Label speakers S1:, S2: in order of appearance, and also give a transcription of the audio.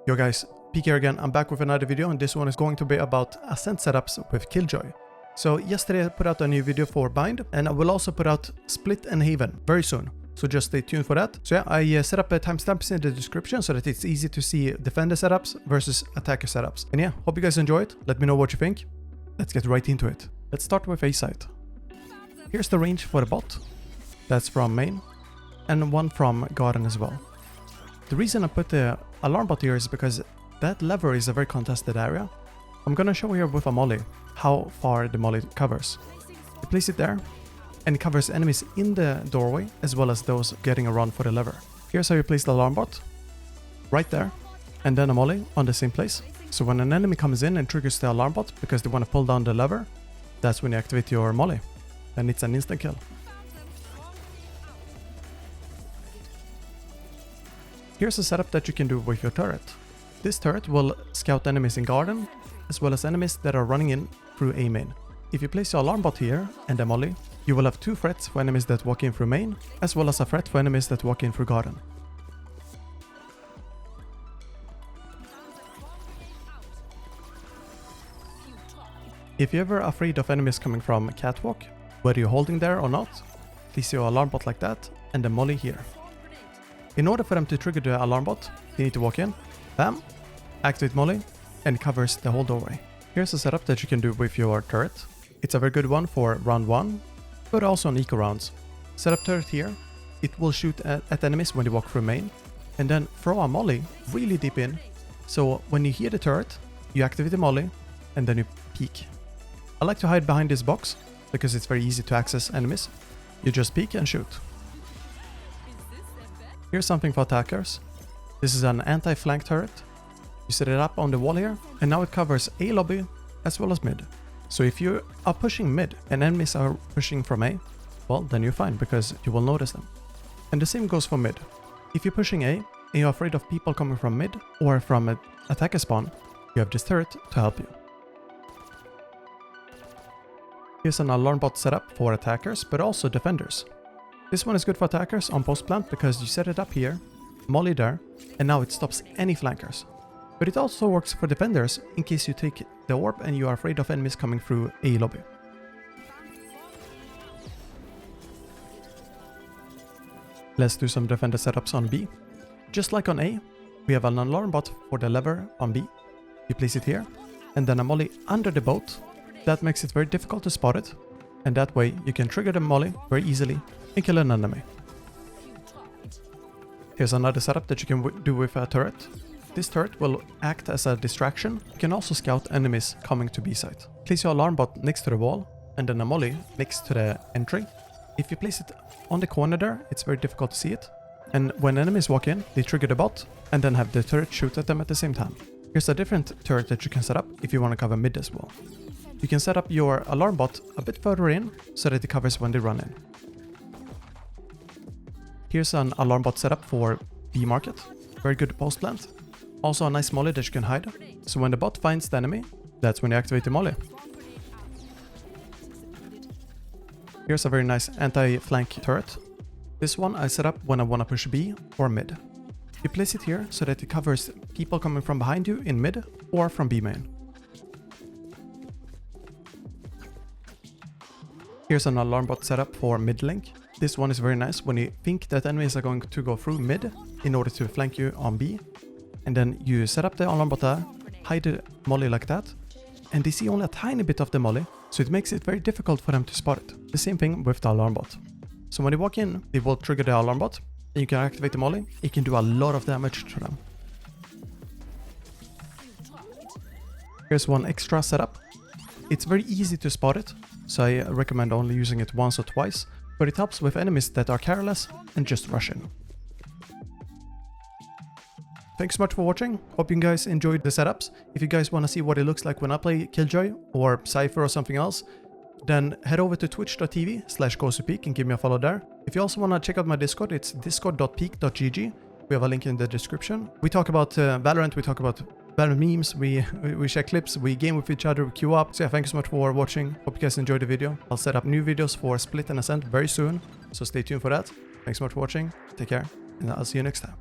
S1: Yo guys, Peek here again. I'm back with another video, and this one is going to be about Ascent setups with Killjoy. So yesterday I put out a new video for Bind, and I will also put out Split and Haven very soon. So just stay tuned for that. So yeah, I set up timestamps in the description so that it's easy to see defender setups versus attacker setups. And yeah, hope you guys enjoy it. Let me know what you think. Let's get right into it. Let's start with A side. Here's the range for the bot. That's from main, and one from garden as well. The reason I put the alarm bot here is because that lever is a very contested area. I'm gonna show here with a molly how far the molly covers. You place it there, and it covers enemies in the doorway as well as those getting around for the lever. Here's how you place the alarm bot. Right there, and then a molly on the same place. So when an enemy comes in and triggers the alarm bot because they want to pull down the lever, that's when you activate your molly. And it's an instant kill. Here's a setup that you can do with your turret. This turret will scout enemies in garden, as well as enemies that are running in through A main. If you place your alarm bot here and a molly, you will have two threats for enemies that walk in through main, as well as a threat for enemies that walk in through garden. If you're ever afraid of enemies coming from catwalk, whether you're holding there or not, place your alarm bot like that and the molly here. In order for them to trigger the alarm bot, you need to walk in, bam, activate molly, and it covers the whole doorway. Here's a setup that you can do with your turret. It's a very good one for round 1, but also on eco rounds. Set up turret here, it will shoot at enemies when they walk through main, and then throw a molly really deep in, so when you hear the turret, you activate the molly, and then you peek. I like to hide behind this box, because it's very easy to access enemies. You just peek and shoot. Here's something for attackers. This is an anti-flank turret. You set it up on the wall here, and now it covers A lobby as well as mid. So if you are pushing mid and enemies are pushing from A, well, then you're fine because you will notice them. And the same goes for mid. If you're pushing A and you're afraid of people coming from mid or from an attacker spawn, you have this turret to help you. Here's an alarm bot setup for attackers, but also defenders. This one is good for attackers on post plant because you set it up here, molly there, and now it stops any flankers. But it also works for defenders in case you take the orb and you are afraid of enemies coming through A lobby. Let's do some defender setups on B. Just like on A, we have an alarm bot for the lever on B. You place it here, and then a molly under the boat. That makes it very difficult to spot it, and that way you can trigger the molly very easily and kill an enemy. Here's another setup that you can do with a turret. This turret will act as a distraction. You can also scout enemies coming to B site. Place your alarm bot next to the wall and then a molly next to the entry. If you place it on the corner there, it's very difficult to see it. And when enemies walk in, they trigger the bot and then have the turret shoot at them at the same time. Here's a different turret that you can set up if you want to cover mid as well. You can set up your alarm bot a bit further in so that it covers when they run in. Here's an alarm bot setup for B market. Very good post plant. Also a nice molly that you can hide. So when the bot finds the enemy, that's when you activate the molly. Here's a very nice anti-flank turret. This one I set up when I want to push B or mid. You place it here so that it covers people coming from behind you in mid or from B main. Here's an alarm bot setup for mid link. This one is very nice when you think that enemies are going to go through mid in order to flank you on B. And then you set up the alarm bot there, hide the molly like that, and they see only a tiny bit of the molly, so it makes it very difficult for them to spot it. The same thing with the alarm bot. So when they walk in, they will trigger the alarm bot, and you can activate the molly. It can do a lot of damage to them. Here's one extra setup. It's very easy to spot it, so I recommend only using it once or twice, but it helps with enemies that are careless and just rush in. Thanks so much for watching. Hope you guys enjoyed the setups. If you guys want to see what it looks like when I play Killjoy or Cypher or something else, then head over to twitch.tv/gosupeek and give me a follow there. If you also want to check out my Discord, it's discord.peek.gg. We have a link in the description. We talk about Valorant, we talk about Valorant memes, we share clips, we game with each other, we queue up. So yeah, thank you so much for watching. Hope you guys enjoyed the video. I'll set up new videos for Split and Ascent very soon, so stay tuned for that. Thanks so much for watching. Take care, and I'll see you next time.